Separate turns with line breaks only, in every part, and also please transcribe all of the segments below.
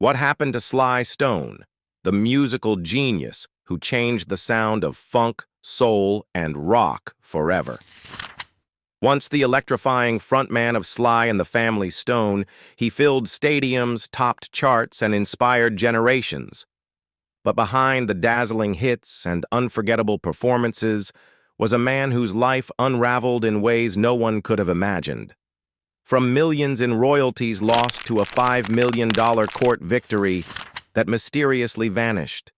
What happened to Sly Stone, the musical genius who changed the sound of funk, soul, and rock forever? Once the electrifying frontman of Sly and the Family Stone, he filled stadiums, topped charts, and inspired generations. But behind the dazzling hits and unforgettable performances was a man whose life unraveled in ways no one could have imagined. From millions in royalties lost to a $5 million court victory that mysteriously vanished.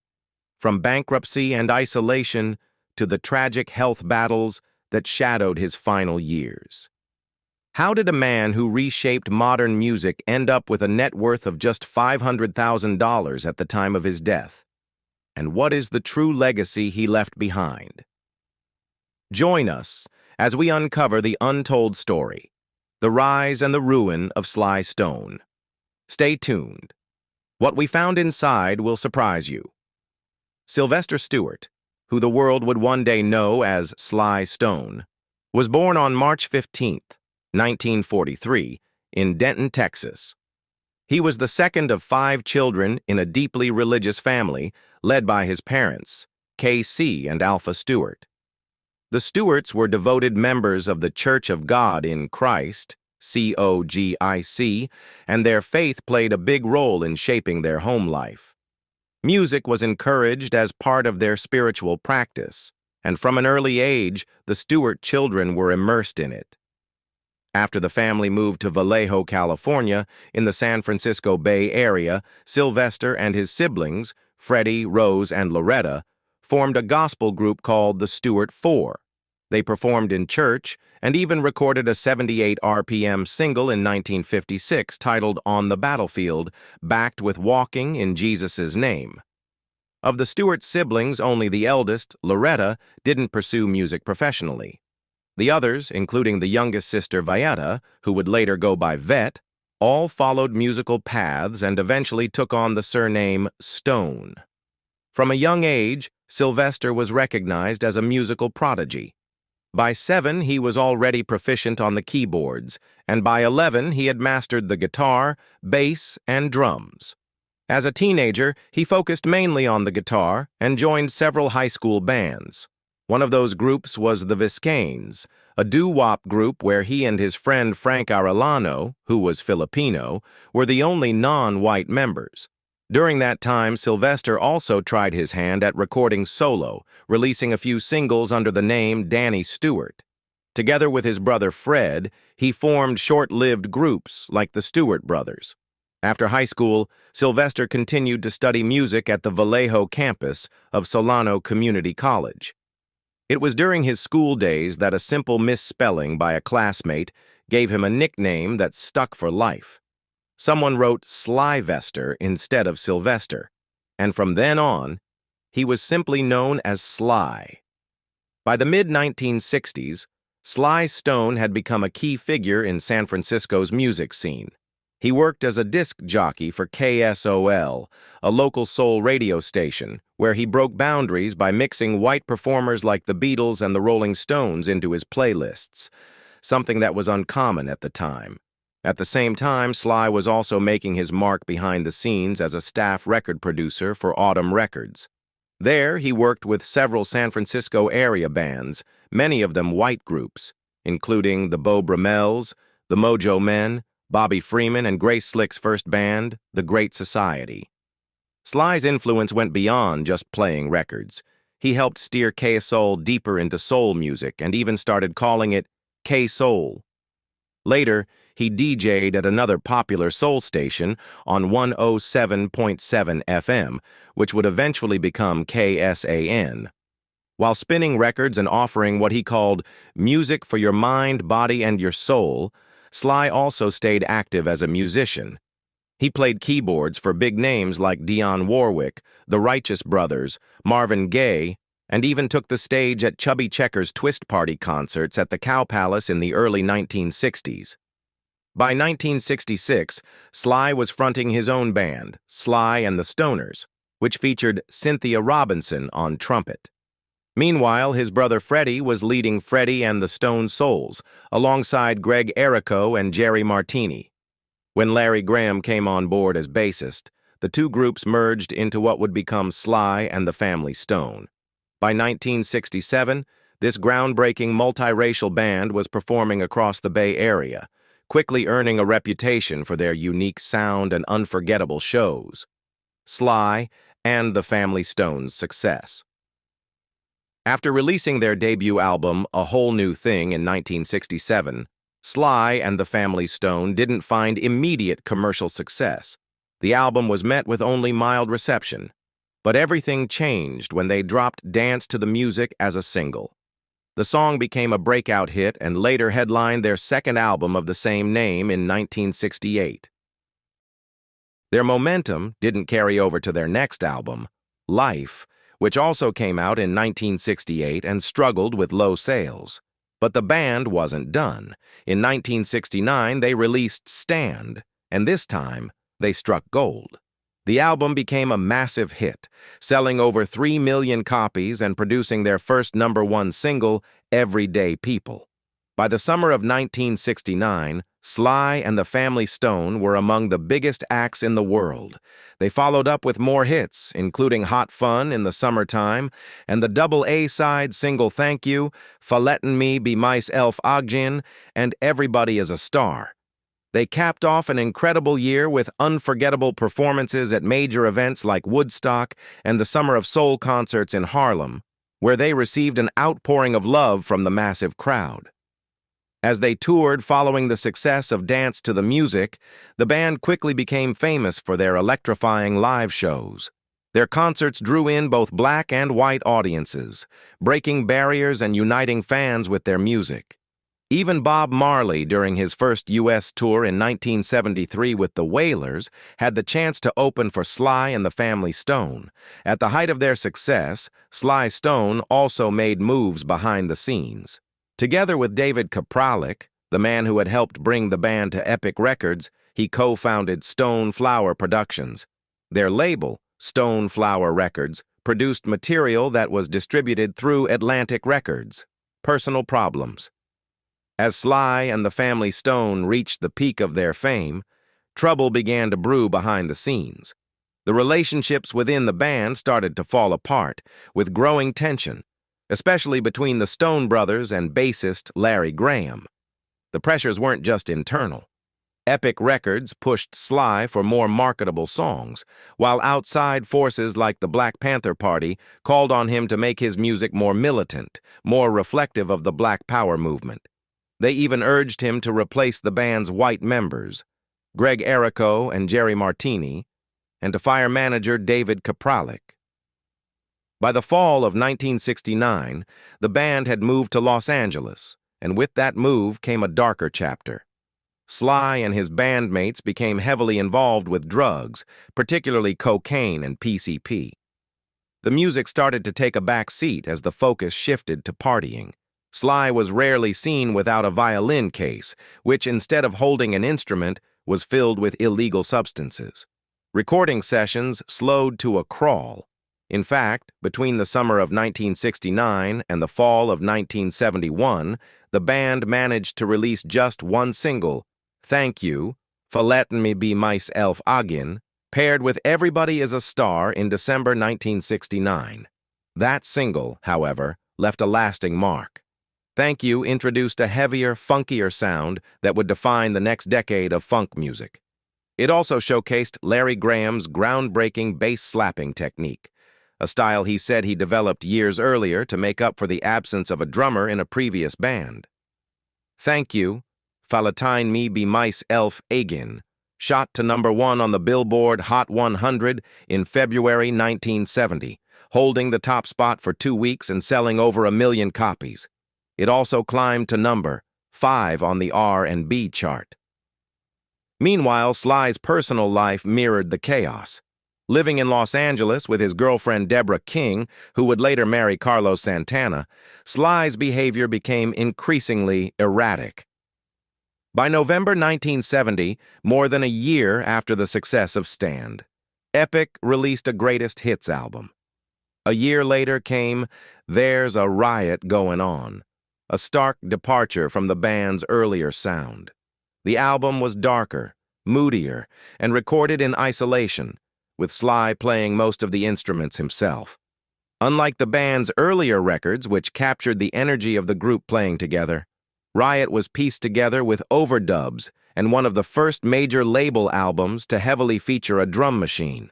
From bankruptcy and isolation to the tragic health battles that shadowed his final years. How did a man who reshaped modern music end up with a net worth of just $500,000 at the time of his death? And what is the true legacy he left behind? Join us as we uncover the untold story, the rise and the ruin of Sly Stone. Stay tuned. What we found inside will surprise you. Sylvester Stewart, who the world would one day know as Sly Stone, was born on March 15, 1943, in Denton, Texas. He was the second of 5 children in a deeply religious family led by his parents, K.C. and Alpha Stewart. The Stewarts were devoted members of the Church of God in Christ, COGIC, and their faith played a big role in shaping their home life. Music was encouraged as part of their spiritual practice, and from an early age, the Stewart children were immersed in it. After the family moved to Vallejo, California, in the San Francisco Bay Area, Sylvester and his siblings, Freddie, Rose, and Loretta, formed a gospel group called the Stewart Four. They performed in church and even recorded a 78 RPM single in 1956 titled On the Battlefield, backed with Walking in Jesus' Name. Of the Stewart siblings, only the eldest, Loretta, didn't pursue music professionally. The others, including the youngest sister Vieta, who would later go by Vet, all followed musical paths and eventually took on the surname Stone. From a young age, Sylvester was recognized as a musical prodigy. By 7, he was already proficient on the keyboards, and by 11, he had mastered the guitar, bass, and drums. As a teenager, he focused mainly on the guitar and joined several high school bands. One of those groups was the Viscanes, a doo-wop group where he and his friend Frank Arellano, who was Filipino, were the only non-white members. During that time, Sylvester also tried his hand at recording solo, releasing a few singles under the name Danny Stewart. Together with his brother Fred, he formed short-lived groups like the Stewart Brothers. After high school, Sylvester continued to study music at the Vallejo campus of Solano Community College. It was during his school days that a simple misspelling by a classmate gave him a nickname that stuck for life. Someone wrote Slyvester instead of Sylvester, and from then on, he was simply known as Sly. By the mid-1960s, Sly Stone had become a key figure in San Francisco's music scene. He worked as a disc jockey for KSOL, a local soul radio station, where he broke boundaries by mixing white performers like the Beatles and the Rolling Stones into his playlists, something that was uncommon at the time. At the same time, Sly was also making his mark behind the scenes as a staff record producer for Autumn Records. There, he worked with several San Francisco area bands, many of them white groups, including the Beau Brummels, the Mojo Men, Bobby Freeman, and Grace Slick's first band, The Great Society. Sly's influence went beyond just playing records. He helped steer K-Soul deeper into soul music and even started calling it K-Soul. Later, he DJ'd at another popular soul station on 107.7 FM, which would eventually become KSAN. While spinning records and offering what he called music for your mind, body, and your soul, Sly also stayed active as a musician. He played keyboards for big names like Dionne Warwick, the Righteous Brothers, Marvin Gaye, and even took the stage at Chubby Checker's Twist Party concerts at the Cow Palace in the early 1960s. By 1966, Sly was fronting his own band, Sly and the Stoners, which featured Cynthia Robinson on trumpet. Meanwhile, his brother Freddie was leading Freddie and the Stone Souls, alongside Greg Errico and Jerry Martini. When Larry Graham came on board as bassist, the two groups merged into what would become Sly and the Family Stone. By 1967, this groundbreaking multiracial band was performing across the Bay Area, quickly earning a reputation for their unique sound and unforgettable shows. Sly and the Family Stone's success. After releasing their debut album, A Whole New Thing, in 1967, Sly and the Family Stone didn't find immediate commercial success. The album was met with only mild reception, but everything changed when they dropped Dance to the Music as a single. The song became a breakout hit and later headlined their second album of the same name in 1968. Their momentum didn't carry over to their next album, Life, which also came out in 1968 and struggled with low sales. But the band wasn't done. In 1969, they released Stand, and this time, they struck gold. The album became a massive hit, selling over 3 million copies and producing their first #1 single, Everyday People. By the summer of 1969, Sly and the Family Stone were among the biggest acts in the world. They followed up with more hits, including Hot Fun in the Summertime and the double A-side single Thank You, Falletin' Me Be Myself Agin, and Everybody Is a Star. They capped off an incredible year with unforgettable performances at major events like Woodstock and the Summer of Soul concerts in Harlem, where they received an outpouring of love from the massive crowd. As they toured following the success of Dance to the Music, the band quickly became famous for their electrifying live shows. Their concerts drew in both black and white audiences, breaking barriers and uniting fans with their music. Even Bob Marley, during his first U.S. tour in 1973 with the Wailers, had the chance to open for Sly and the Family Stone. At the height of their success, Sly Stone also made moves behind the scenes. Together with David Kapralik, the man who had helped bring the band to Epic Records, he co-founded Stone Flower Productions. Their label, Stone Flower Records, produced material that was distributed through Atlantic Records. Personal problems. As Sly and the Family Stone reached the peak of their fame, trouble began to brew behind the scenes. The relationships within the band started to fall apart, with growing tension, especially between the Stone brothers and bassist Larry Graham. The pressures weren't just internal. Epic Records pushed Sly for more marketable songs, while outside forces like the Black Panther Party called on him to make his music more militant, more reflective of the Black Power movement. They even urged him to replace the band's white members, Greg Errico and Jerry Martini, and to fire manager David Kapralik. By the fall of 1969, the band had moved to Los Angeles, and with that move came a darker chapter. Sly and his bandmates became heavily involved with drugs, particularly cocaine and PCP. The music started to take a back seat as the focus shifted to partying. Sly was rarely seen without a violin case, which instead of holding an instrument, was filled with illegal substances. Recording sessions slowed to a crawl. In fact, between the summer of 1969 and the fall of 1971, the band managed to release just one single, Thank You, Falletin' Me Be Myself Agin, paired with Everybody Is a Star in December 1969. That single, however, left a lasting mark. Thank You introduced a heavier, funkier sound that would define the next decade of funk music. It also showcased Larry Graham's groundbreaking bass-slapping technique, a style he said he developed years earlier to make up for the absence of a drummer in a previous band. Thank You, Falletin' Me Be Myself Agin, shot to #1 on the Billboard Hot 100 in February 1970, holding the top spot for 2 weeks and selling over 1 million copies. It also climbed to number 5 on the R&B chart. Meanwhile, Sly's personal life mirrored the chaos. Living in Los Angeles with his girlfriend Deborah King, who would later marry Carlos Santana, Sly's behavior became increasingly erratic. By November 1970, more than a year after the success of Stand, Epic released a greatest hits album. A year later came There's a Riot Going On, a stark departure from the band's earlier sound. The album was darker, moodier, and recorded in isolation, with Sly playing most of the instruments himself. Unlike the band's earlier records, which captured the energy of the group playing together, Riot was pieced together with overdubs and one of the first major label albums to heavily feature a drum machine.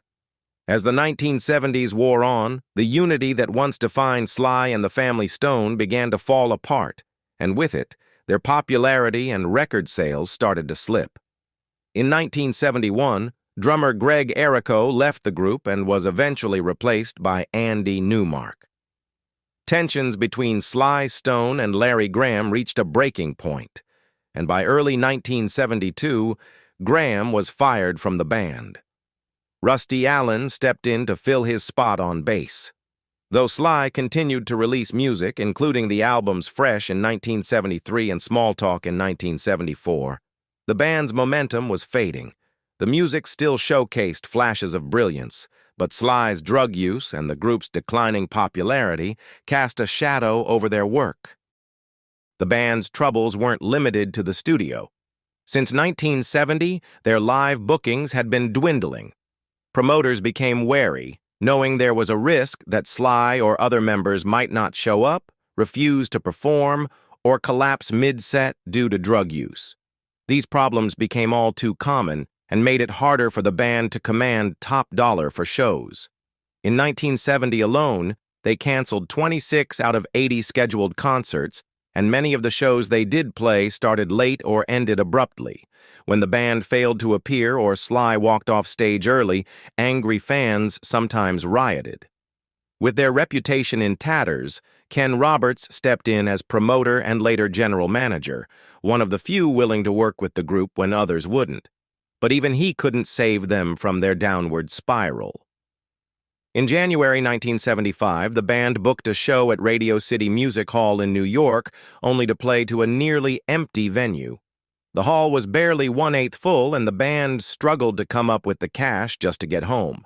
As the 1970s wore on, the unity that once defined Sly and the Family Stone began to fall apart, and with it, their popularity and record sales started to slip. In 1971, drummer Greg Errico left the group and was eventually replaced by Andy Newmark. Tensions between Sly Stone and Larry Graham reached a breaking point, and by early 1972, Graham was fired from the band. Rusty Allen stepped in to fill his spot on bass. Though Sly continued to release music, including the albums Fresh in 1973 and Small Talk in 1974, the band's momentum was fading. The music still showcased flashes of brilliance, but Sly's drug use and the group's declining popularity cast a shadow over their work. The band's troubles weren't limited to the studio. Since 1970, their live bookings had been dwindling. Promoters became wary, knowing there was a risk that Sly or other members might not show up, refuse to perform, or collapse mid-set due to drug use. These problems became all too common and made it harder for the band to command top dollar for shows. In 1970 alone, they canceled 26 out of 80 scheduled concerts, and many of the shows they did play started late or ended abruptly. When the band failed to appear or Sly walked off stage early, angry fans sometimes rioted. With their reputation in tatters, Ken Roberts stepped in as promoter and later general manager, one of the few willing to work with the group when others wouldn't. But even he couldn't save them from their downward spiral. In January 1975, the band booked a show at Radio City Music Hall in New York, only to play to a nearly empty venue. The hall was barely 1/8 full, and the band struggled to come up with the cash just to get home.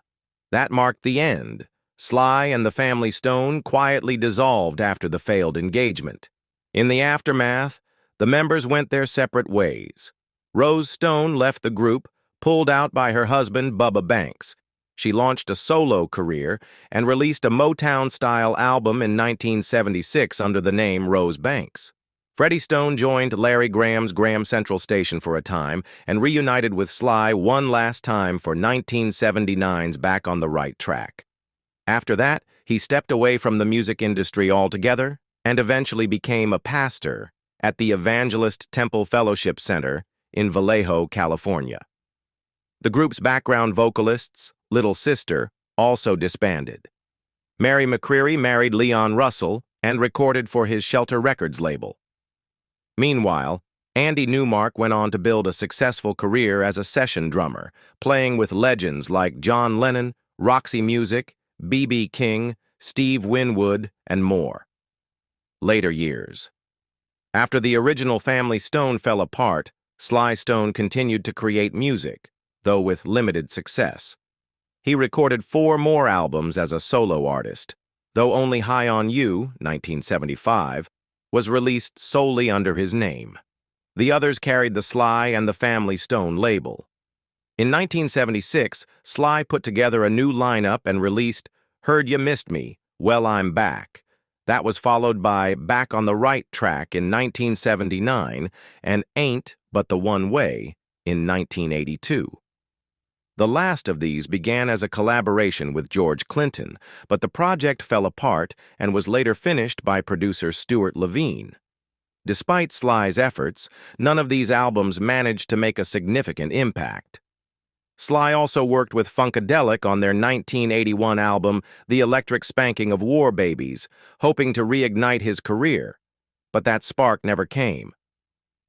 That marked the end. Sly and the Family Stone quietly dissolved after the failed engagement. In the aftermath, the members went their separate ways. Rose Stone left the group, pulled out by her husband, Bubba Banks. She launched a solo career and released a Motown-style album in 1976 under the name Rose Banks. Freddie Stone joined Larry Graham's Graham Central Station for a time and reunited with Sly one last time for 1979's Back on the Right Track. After that, he stepped away from the music industry altogether and eventually became a pastor at the Evangelist Temple Fellowship Center in Vallejo, California. The group's background vocalists, Little Sister, also disbanded. Mary McCreary married Leon Russell and recorded for his Shelter Records label. Meanwhile, Andy Newmark went on to build a successful career as a session drummer, playing with legends like John Lennon, Roxy Music, B.B. King, Steve Winwood, and more. Later years. After the original Family Stone fell apart, Sly Stone continued to create music, though with limited success. He recorded 4 more albums as a solo artist, though only High on You, 1975, was released solely under his name. The others carried the Sly and the Family Stone label. In 1976, Sly put together a new lineup and released Heard Ya Missed Me, Well I'm Back. That was followed by Back on the Right Track in 1979 and Ain't But the One Way in 1982. The last of these began as a collaboration with George Clinton, but the project fell apart and was later finished by producer Stuart Levine. Despite Sly's efforts, none of these albums managed to make a significant impact. Sly also worked with Funkadelic on their 1981 album The Electric Spanking of War Babies, hoping to reignite his career, but that spark never came.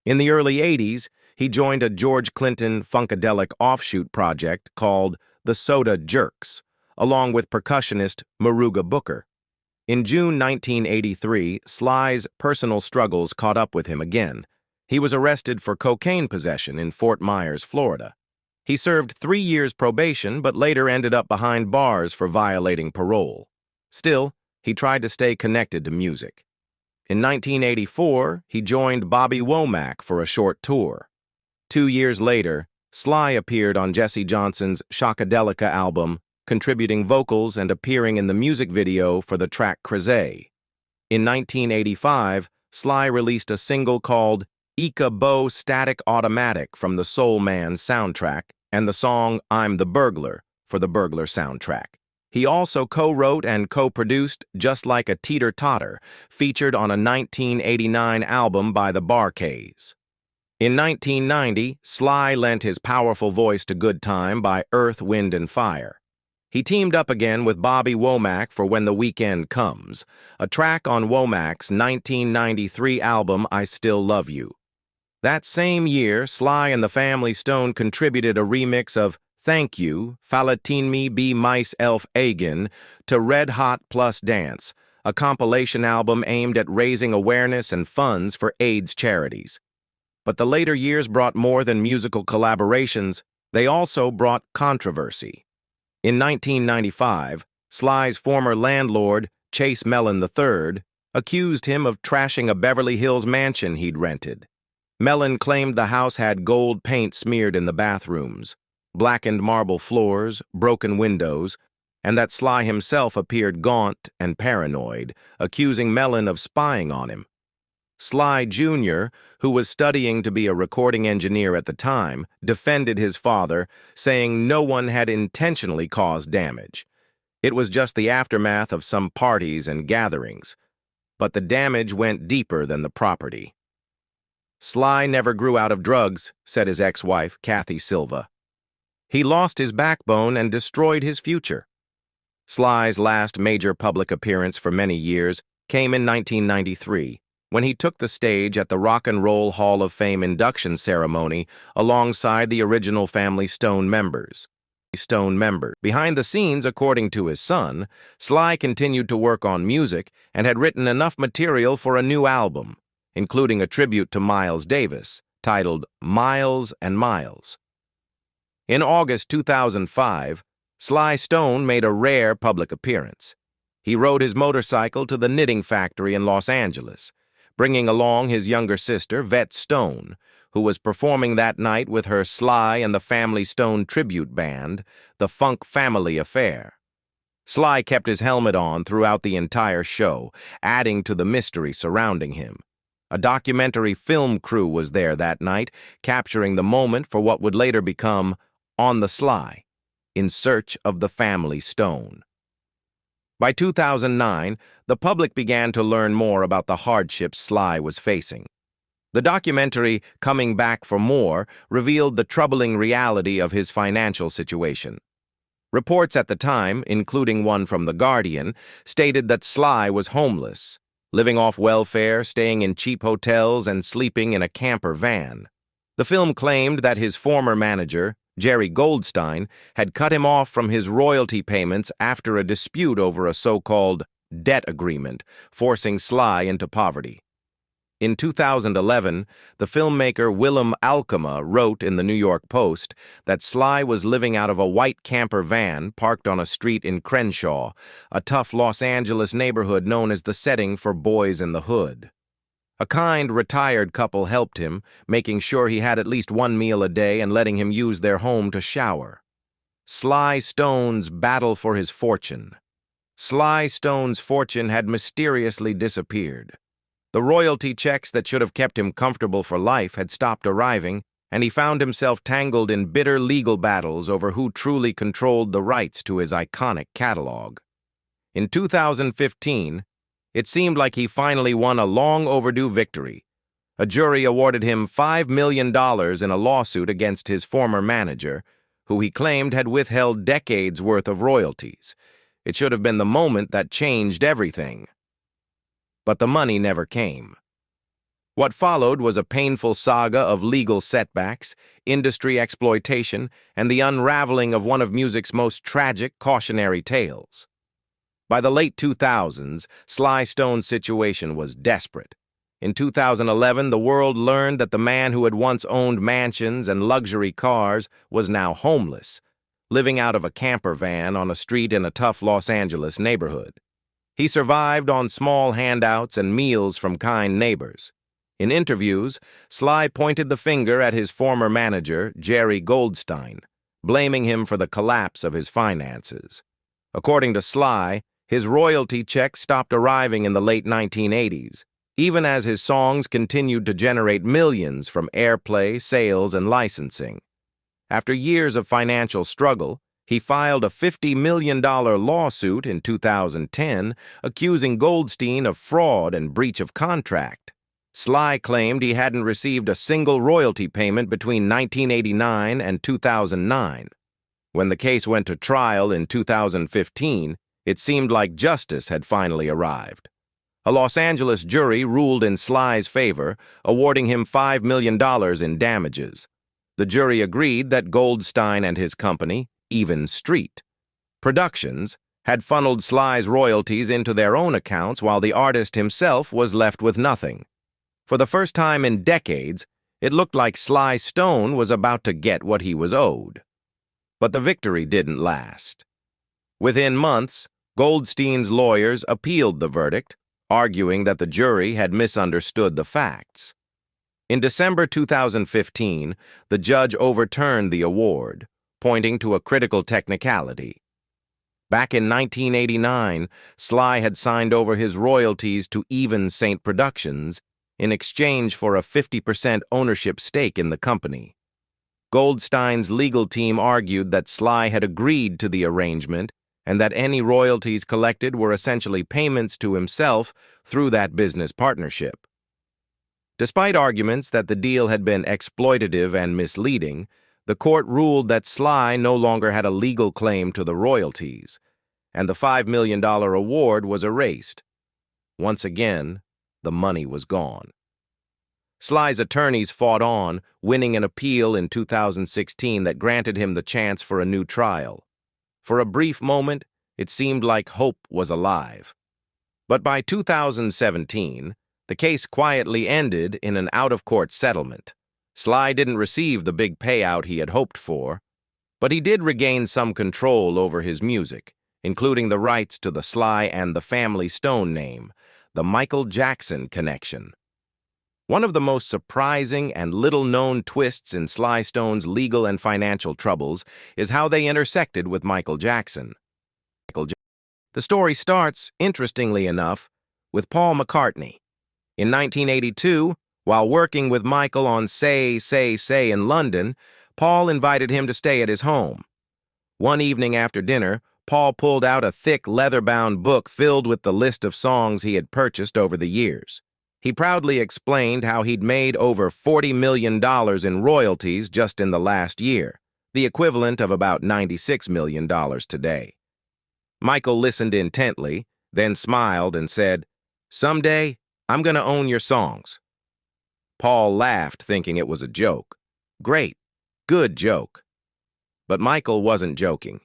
In the early 80s, he joined a George Clinton Funkadelic offshoot project called the Soda Jerks, along with percussionist Maruga Booker. In June 1983, Sly's personal struggles caught up with him again. He was arrested for cocaine possession in Fort Myers, Florida. He served 3 years probation, but later ended up behind bars for violating parole. Still, he tried to stay connected to music. In 1984, he joined Bobby Womack for a short tour. 2 years later, Sly appeared on Jesse Johnson's Shockadelica album, contributing vocals and appearing in the music video for the track Crazy. In 1985, Sly released a single called Ika Bo Static Automatic from the Soul Man soundtrack and the song I'm the Burglar for the Burglar soundtrack. He also co-wrote and co-produced Just Like a Teeter-Totter, featured on a 1989 album by the Bar-Kays. In 1990, Sly lent his powerful voice to Good Time by Earth, Wind and Fire. He teamed up again with Bobby Womack for When the Weekend Comes, a track on Womack's 1993 album I Still Love You. That same year, Sly and the Family Stone contributed a remix of Thank You, Falatin Me Be Mice Elf Agin to Red Hot Plus Dance, a compilation album aimed at raising awareness and funds for AIDS charities. But the later years brought more than musical collaborations, they also brought controversy. In 1995, Sly's former landlord, Chase Mellon III, accused him of trashing a Beverly Hills mansion he'd rented. Mellon claimed the house had gold paint smeared in the bathrooms, blackened marble floors, broken windows, and that Sly himself appeared gaunt and paranoid, accusing Mellon of spying on him. Sly Jr., who was studying to be a recording engineer at the time, defended his father, saying no one had intentionally caused damage. It was just the aftermath of some parties and gatherings. But the damage went deeper than the property. Sly never grew out of drugs, said his ex-wife, Kathy Silva. He lost his backbone and destroyed his future. Sly's last major public appearance for many years came in 1993, when he took the stage at the Rock and Roll Hall of Fame induction ceremony alongside the original Family Stone members. Behind the scenes, according to his son, Sly continued to work on music and had written enough material for a new album, including a tribute to Miles Davis, titled Miles and Miles. In August 2005, Sly Stone made a rare public appearance. He rode his motorcycle to the knitting factory in Los Angeles, bringing along his younger sister, Vet Stone, who was performing that night with her Sly and the Family Stone tribute band, the Funk Family Affair. Sly kept his helmet on throughout the entire show, adding to the mystery surrounding him. A documentary film crew was there that night, capturing the moment for what would later become On the Sly, In Search of the Family Stone. By 2009, the public began to learn more about the hardships Sly was facing. The documentary, Coming Back for More, revealed the troubling reality of his financial situation. Reports at the time, including one from The Guardian, stated that Sly was homeless, living off welfare, staying in cheap hotels, and sleeping in a camper van. The film claimed that his former manager, Jerry Goldstein, had cut him off from his royalty payments after a dispute over a so-called debt agreement, forcing Sly into poverty. In 2011, the filmmaker Willem Alkema wrote in the New York Post that Sly was living out of a white camper van parked on a street in Crenshaw, a tough Los Angeles neighborhood known as the setting for Boys in the Hood. A kind, retired couple helped him, making sure he had at least one meal a day and letting him use their home to shower. Sly Stone's battle for his fortune. Sly Stone's fortune had mysteriously disappeared. The royalty checks that should have kept him comfortable for life had stopped arriving, and he found himself tangled in bitter legal battles over who truly controlled the rights to his iconic catalog. In 2015, it seemed like he finally won a long-overdue victory. A jury awarded him $5 million in a lawsuit against his former manager, who he claimed had withheld decades' worth of royalties. It should have been the moment that changed everything. But the money never came. What followed was a painful saga of legal setbacks, industry exploitation, and the unraveling of one of music's most tragic cautionary tales. By the late 2000s, Sly Stone's situation was desperate. In 2011, the world learned that the man who had once owned mansions and luxury cars was now homeless, living out of a camper van on a street in a tough Los Angeles neighborhood. He survived on small handouts and meals from kind neighbors. In interviews, Sly pointed the finger at his former manager, Jerry Goldstein, blaming him for the collapse of his finances. According to Sly, his royalty checks stopped arriving in the late 1980s, even as his songs continued to generate millions from airplay, sales, and licensing. After years of financial struggle, he filed a $50 million lawsuit in 2010 accusing Goldstein of fraud and breach of contract. Sly claimed he hadn't received a single royalty payment between 1989 and 2009. When the case went to trial in 2015, it seemed like justice had finally arrived. A Los Angeles jury ruled in Sly's favor, awarding him $5 million in damages. The jury agreed that Goldstein and his company, Even Street Productions, had funneled Sly's royalties into their own accounts while the artist himself was left with nothing. For the first time in decades, it looked like Sly Stone was about to get what he was owed. But the victory didn't last. Within months, Goldstein's lawyers appealed the verdict, arguing that the jury had misunderstood the facts. In December 2015, the judge overturned the award, pointing to a critical technicality. Back in 1989, Sly had signed over his royalties to Even St. Productions in exchange for a 50% ownership stake in the company. Goldstein's legal team argued that Sly had agreed to the arrangement and that any royalties collected were essentially payments to himself through that business partnership. Despite arguments that the deal had been exploitative and misleading, the court ruled that Sly no longer had a legal claim to the royalties, and the $5 million award was erased. Once again, the money was gone. Sly's attorneys fought on, winning an appeal in 2016 that granted him the chance for a new trial. For a brief moment, it seemed like hope was alive. But by 2017, the case quietly ended in an out-of-court settlement. Sly didn't receive the big payout he had hoped for, but he did regain some control over his music, including the rights to the Sly and the Family Stone name, the Michael Jackson connection. One of the most surprising and little-known twists in Sly Stone's legal and financial troubles is how they intersected with Michael Jackson. The story starts, interestingly enough, with Paul McCartney. In 1982, while working with Michael on Say, Say, Say in London, Paul invited him to stay at his home. One evening after dinner, Paul pulled out a thick leather-bound book filled with the list of songs he had purchased over the years. He proudly explained how he'd made over $40 million in royalties just in the last year, the equivalent of about $96 million today. Michael listened intently, then smiled and said, "Someday, I'm going to own your songs." Paul laughed, thinking it was a joke. Great, good joke. But Michael wasn't joking.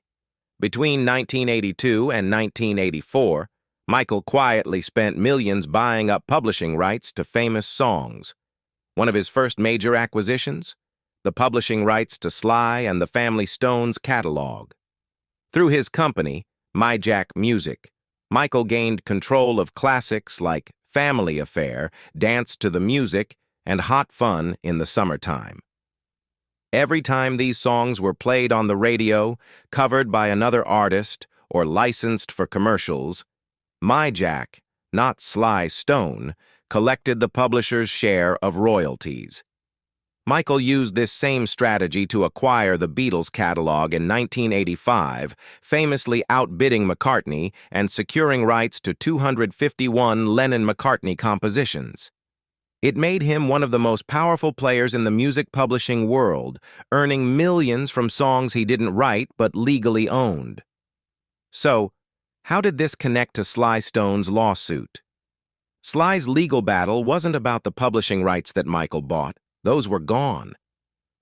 Between 1982 and 1984, Michael quietly spent millions buying up publishing rights to famous songs. One of his first major acquisitions? The publishing rights to Sly and the Family Stone's catalog. Through his company, MyJack Music, Michael gained control of classics like Family Affair, Dance to the Music, and Hot Fun in the Summertime. Every time these songs were played on the radio, covered by another artist, or licensed for commercials, MyJack, not Sly Stone, collected the publisher's share of royalties. Michael used this same strategy to acquire the Beatles catalog in 1985, famously outbidding McCartney and securing rights to 251 Lennon-McCartney compositions. It made him one of the most powerful players in the music publishing world, earning millions from songs he didn't write but legally owned. So, how did this connect to Sly Stone's lawsuit? Sly's legal battle wasn't about the publishing rights that Michael bought. Those were gone.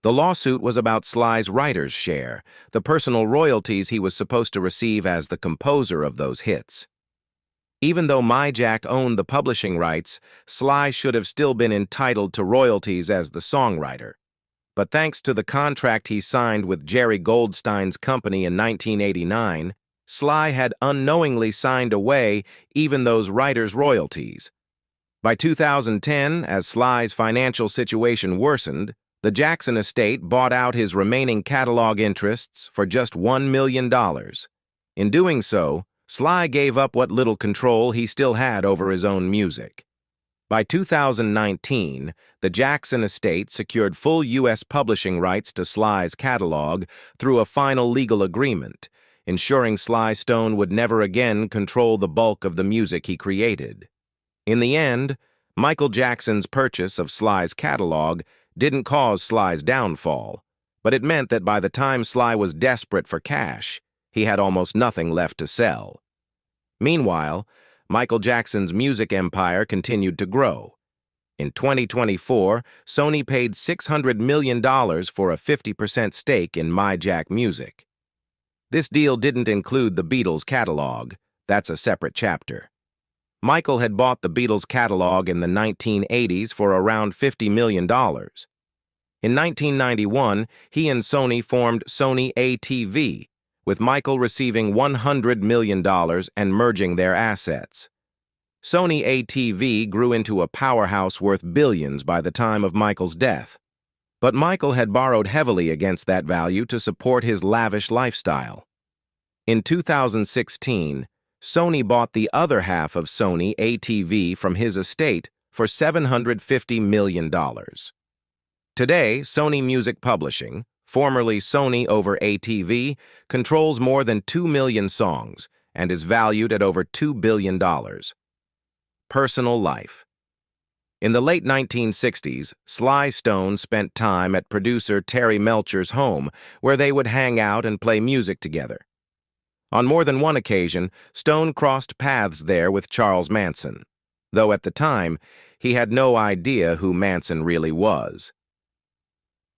The lawsuit was about Sly's writer's share, the personal royalties he was supposed to receive as the composer of those hits. Even though MyJack owned the publishing rights, Sly should have still been entitled to royalties as the songwriter. But thanks to the contract he signed with Jerry Goldstein's company in 1989, Sly had unknowingly signed away even those writers' royalties. By 2010, as Sly's financial situation worsened, the Jackson estate bought out his remaining catalog interests for just $1 million. In doing so, Sly gave up what little control he still had over his own music. By 2019, the Jackson estate secured full U.S. publishing rights to Sly's catalog through a final legal agreement, ensuring Sly Stone would never again control the bulk of the music he created. In the end, Michael Jackson's purchase of Sly's catalog didn't cause Sly's downfall, but it meant that by the time Sly was desperate for cash, he had almost nothing left to sell. Meanwhile, Michael Jackson's music empire continued to grow. In 2024, Sony paid $600 million for a 50% stake in My Jack Music. This deal didn't include the Beatles catalog. That's a separate chapter. Michael had bought the Beatles catalog in the 1980s for around $50 million. In 1991, he and Sony formed Sony ATV, with Michael receiving $100 million and merging their assets. Sony ATV grew into a powerhouse worth billions by the time of Michael's death. But Michael had borrowed heavily against that value to support his lavish lifestyle. In 2016, Sony bought the other half of Sony ATV from his estate for $750 million. Today, Sony Music Publishing, formerly Sony over ATV, controls more than 2 million songs and is valued at over $2 billion. Personal life. In the late 1960s, Sly Stone spent time at producer Terry Melcher's home, where they would hang out and play music together. On more than one occasion, Stone crossed paths there with Charles Manson, though at the time, he had no idea who Manson really was.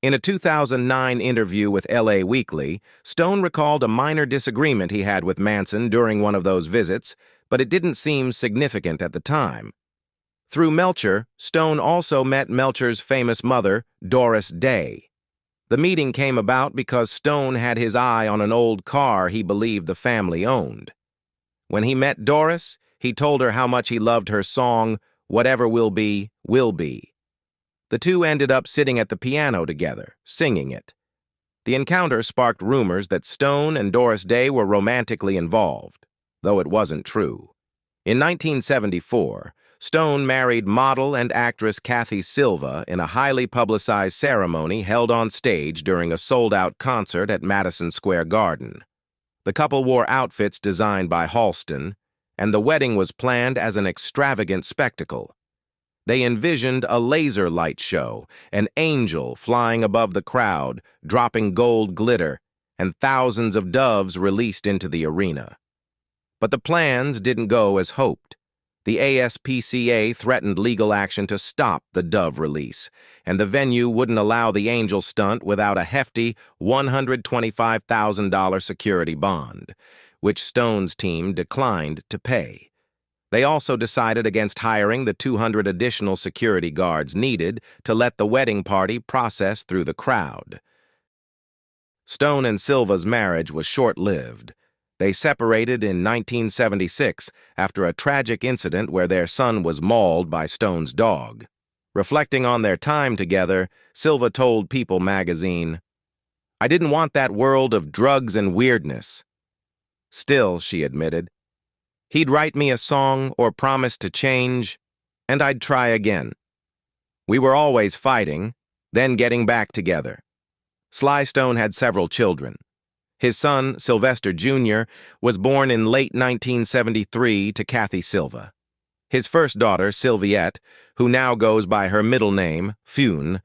In a 2009 interview with LA Weekly, Stone recalled a minor disagreement he had with Manson during one of those visits, but it didn't seem significant at the time. Through Melcher, Stone also met Melcher's famous mother, Doris Day. The meeting came about because Stone had his eye on an old car he believed the family owned. When he met Doris, he told her how much he loved her song, Whatever Will Be, Will Be. The two ended up sitting at the piano together, singing it. The encounter sparked rumors that Stone and Doris Day were romantically involved, though it wasn't true. In 1974, Stone married model and actress Kathy Silva in a highly publicized ceremony held on stage during a sold-out concert at Madison Square Garden. The couple wore outfits designed by Halston, and the wedding was planned as an extravagant spectacle. They envisioned a laser light show, an angel flying above the crowd, dropping gold glitter, and thousands of doves released into the arena. But the plans didn't go as hoped. The ASPCA threatened legal action to stop the dove release, and the venue wouldn't allow the angel stunt without a hefty $125,000 security bond, which Stone's team declined to pay. They also decided against hiring the 200 additional security guards needed to let the wedding party process through the crowd. Stone and Silva's marriage was short-lived. They separated in 1976 after a tragic incident where their son was mauled by Stone's dog. Reflecting on their time together, Silva told People magazine, "I didn't want that world of drugs and weirdness." Still, she admitted, he'd write me a song or promise to change, and I'd try again. We were always fighting, then getting back together. Sly Stone had several children. His son, Sylvester Jr., was born in late 1973 to Kathy Silva. His first daughter, Sylviette, who now goes by her middle name, Fune,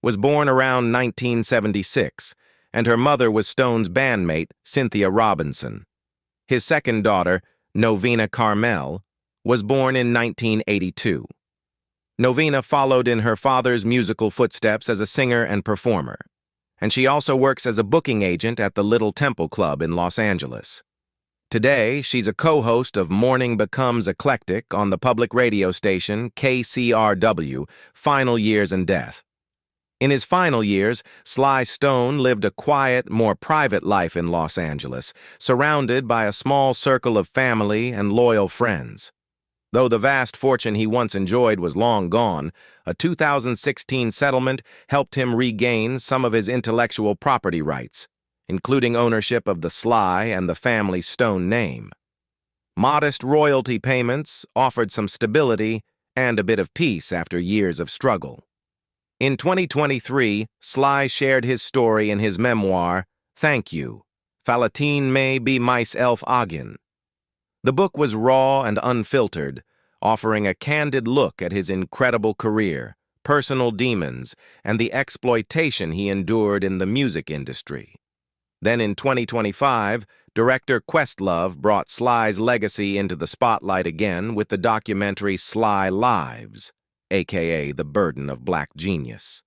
was born around 1976, and her mother was Stone's bandmate, Cynthia Robinson. His second daughter, Novena Carmel, was born in 1982. Novena followed in her father's musical footsteps as a singer and performer, and she also works as a booking agent at the Little Temple Club in Los Angeles. Today, she's a co-host of Morning Becomes Eclectic on the public radio station KCRW, Final Years and Death. In his final years, Sly Stone lived a quiet, more private life in Los Angeles, surrounded by a small circle of family and loyal friends. Though the vast fortune he once enjoyed was long gone, a 2016 settlement helped him regain some of his intellectual property rights, including ownership of the Sly and the family Stone name. Modest royalty payments offered some stability and a bit of peace after years of struggle. In 2023, Sly shared his story in his memoir, Thank You, Falatin may be myself agin. The book was raw and unfiltered, offering a candid look at his incredible career, personal demons, and the exploitation he endured in the music industry. Then in 2025, director Questlove brought Sly's legacy into the spotlight again with the documentary Sly Lives, aka The Burden of Black Genius.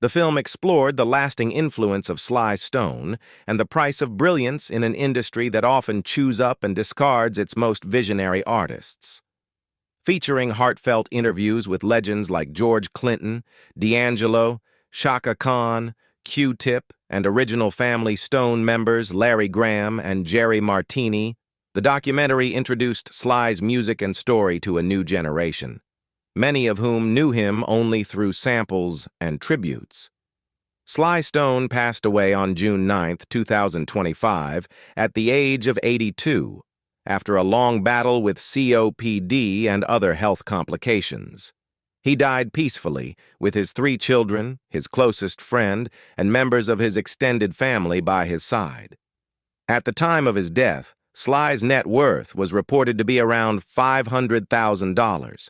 The film explored the lasting influence of Sly Stone and the price of brilliance in an industry that often chews up and discards its most visionary artists. Featuring heartfelt interviews with legends like George Clinton, D'Angelo, Chaka Khan, Q-Tip, and original family Stone members Larry Graham and Jerry Martini, the documentary introduced Sly's music and story to a new generation, many of whom knew him only through samples and tributes. Sly Stone passed away on June 9, 2025, at the age of 82, after a long battle with COPD and other health complications. He died peacefully, with his 3 children, his closest friend, and members of his extended family by his side. At the time of his death, Sly's net worth was reported to be around $500,000.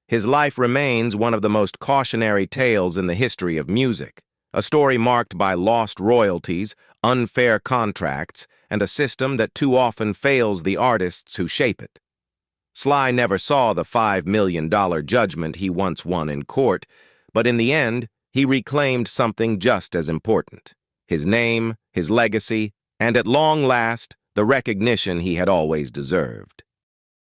His life remains one of the most cautionary tales in the history of music, a story marked by lost royalties, unfair contracts, and a system that too often fails the artists who shape it. Sly never saw the $5 million judgment he once won in court, but in the end, he reclaimed something just as important: his name, his legacy, and at long last, the recognition he had always deserved.